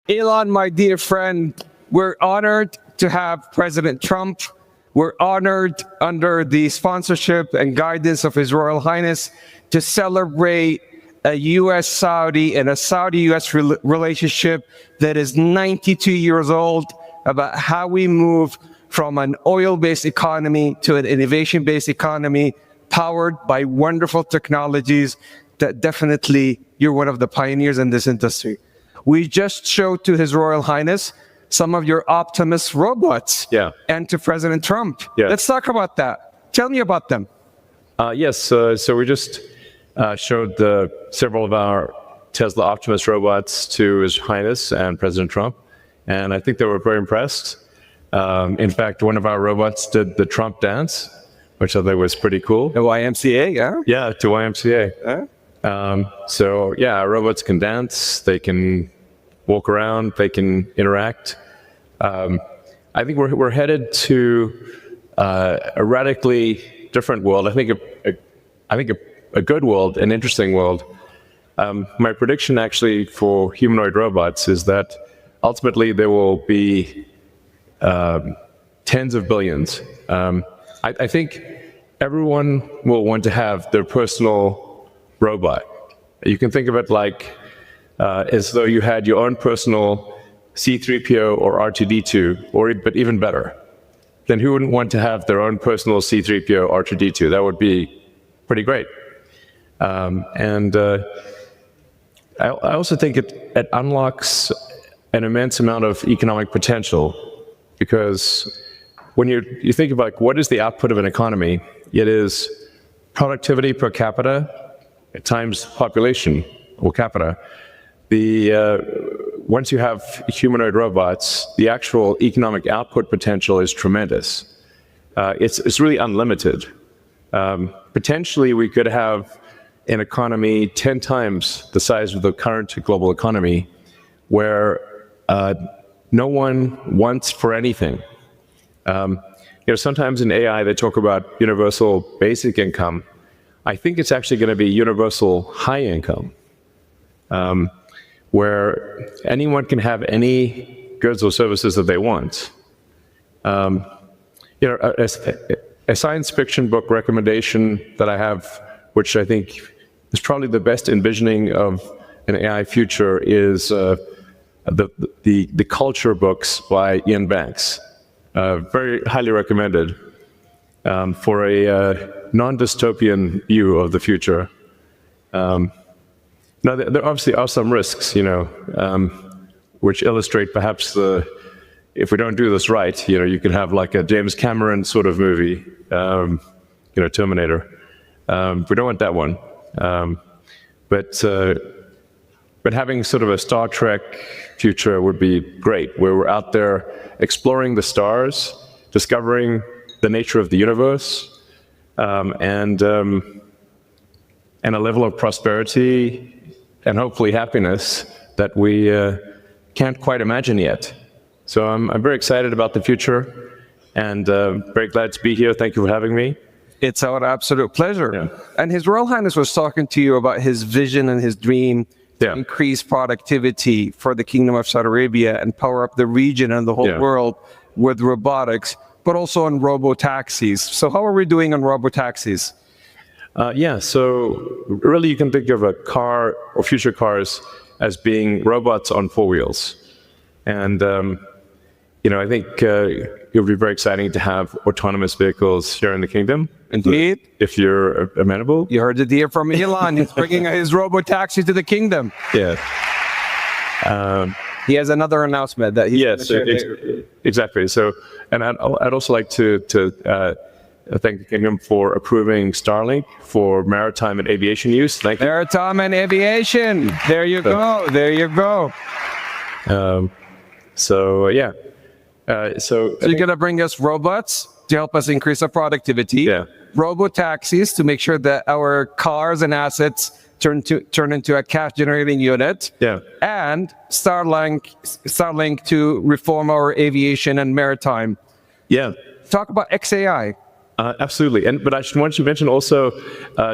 Elon, my dear friend, we're honored to have President Trump. We're honored under the sponsorship and guidance of His Royal Highness to celebrate a U.S.-Saudi and a Saudi-U.S. relationship that is 92 years old, about how we move from an oil-based economy to an innovation-based economy powered by wonderful technologies that definitely you're one of the pioneers in this industry. We just showed to His Royal Highness some of your Optimus robots, and to President Trump. Let's talk about that. Tell me about them. Yes, so we just showed several of our Tesla Optimus robots to His Highness and President Trump, and I think they were very impressed. In fact, one of our robots did the Trump dance, which I think was pretty cool. The YMCA, yeah? Yeah, to YMCA. So yeah, our robots can dance, they can walk around, they can interact. I think we're headed to a radically different world. I think a good world, an interesting world. My prediction actually for humanoid robots is that ultimately there will be tens of billions. I think everyone will want to have their personal robot. You can think of it like as though you had your own personal C-3PO or R2-D2, but even better. Then who wouldn't want to have their own personal C-3PO, R2-D2? That would be pretty great. I also think it unlocks an immense amount of economic potential, because when you think about what is the output of an economy, it is productivity per capita times population or capita. Once you have humanoid robots, the actual economic output potential is tremendous. It's really unlimited. Potentially, we could have an economy 10 times the size of the current global economy, where no one wants for anything. Sometimes in AI they talk about universal basic income. I think it's actually going to be universal high income, where anyone can have any goods or services that they want. A science fiction book recommendation that I have, which I think is probably the best envisioning of an AI future, is the Culture books by Ian Banks. Very highly recommended for a non-dystopian view of the future. Now, there obviously are some risks, which illustrate perhaps if we don't do this right, you can have like a James Cameron sort of movie, Terminator. We don't want that one. But having sort of a Star Trek future would be great, where we're out there exploring the stars, discovering the nature of the universe, and a level of prosperity and hopefully happiness that we can't quite imagine yet. So I'm very excited about the future, and very glad to be here. Thank you for having me. It's our absolute pleasure. And His Royal Highness was talking to you about his vision and his dream to increase productivity for the Kingdom of Saudi Arabia and power up the region and the whole world with robotics, but also on robo-taxis. So how are we doing on robo-taxis? So really you can think of a car or future cars as being robots on four wheels. And, I think it would be very exciting to have autonomous vehicles here in the kingdom. Indeed. If you're amenable. You heard it here from Elon. He's bringing his robo-taxi to the kingdom. Yeah. He has another announcement that he's going to share. Exactly. So, and I'd also like to thank the kingdom for approving Starlink for maritime and aviation use. Thank you. Maritime and aviation. There you go. There you go. So you're going to bring us robots to help us increase our productivity. Robo-taxis to make sure that our cars and assets turn into a cash-generating unit. And Starlink to reform our aviation and maritime. Talk about XAI. Absolutely. But I should want to mention also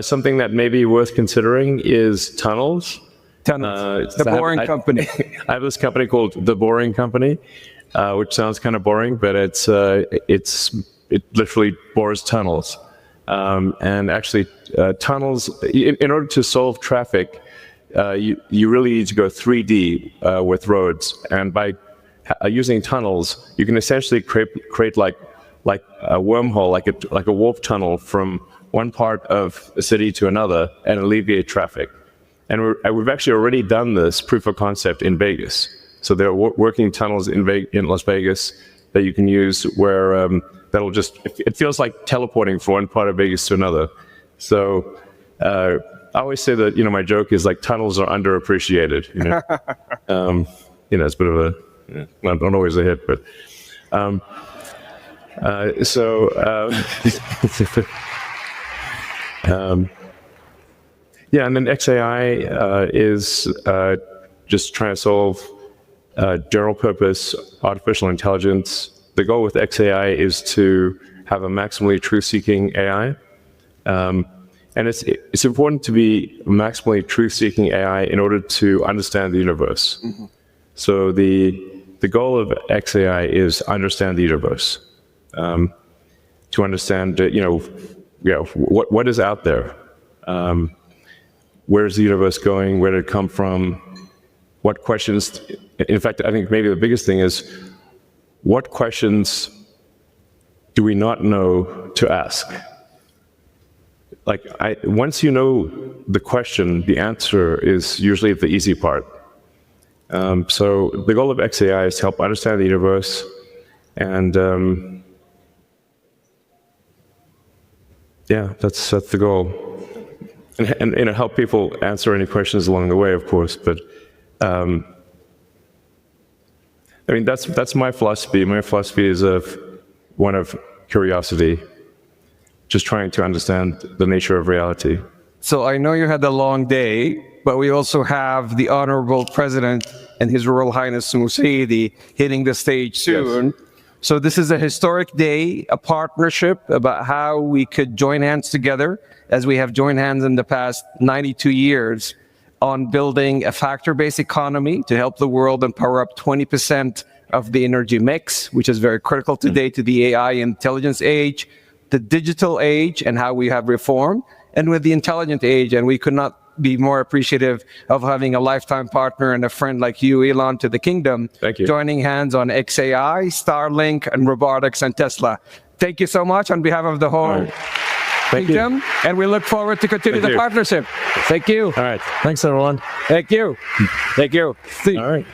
something that may be worth considering is tunnels. Tunnels. The Boring Company. I have this company called The Boring Company, which sounds kind of boring, but it literally bores tunnels. And actually, tunnels, in order to solve traffic, you really need to go 3D with roads. And by using tunnels, you can essentially create like a wormhole, like a warp tunnel from one part of a city to another and alleviate traffic. And we've actually already done this proof of concept in Vegas. So there are working tunnels in Las Vegas that you can use where that'll just, it feels like teleporting from one part of Vegas to another. So I always say that, my joke is like tunnels are underappreciated. It's a bit of a, not always a hit, but yeah, and then XAI is just trying to solve general purpose artificial intelligence. The goal with XAI is to have a maximally truth-seeking AI. And it's important to be maximally truth-seeking AI in order to understand the universe. Mm-hmm. So the goal of XAI is understand the universe, to understand what is out there. Where's the universe going? Where did it come from? What questions? In fact, I think maybe the biggest thing is, what questions do we not know to ask? Once you know the question, the answer is usually the easy part. So the goal of XAI is to help understand the universe, and that's the goal. And help people answer any questions along the way, of course. But that's my philosophy. My philosophy is one of curiosity, just trying to understand the nature of reality. So I know you had a long day, but we also have the Honorable President and His Royal Highness Musaidi hitting the stage soon. Yes. So this is a historic day, a partnership about how we could join hands together, as we have joined hands in the past 92 years, on building a factor-based economy to help the world and power up 20% of the energy mix, which is very critical today to the AI intelligence age, the digital age, and how we have reformed, and with the intelligent age. And we could not be more appreciative of having a lifetime partner and a friend like you, Elon, to the kingdom. Thank you. Joining hands on XAI, Starlink, and robotics and Tesla. Thank you so much on behalf of the whole kingdom, and we look forward to continue the partnership. Thank you. All right. Thanks, everyone. Thank you. Thank you. All right.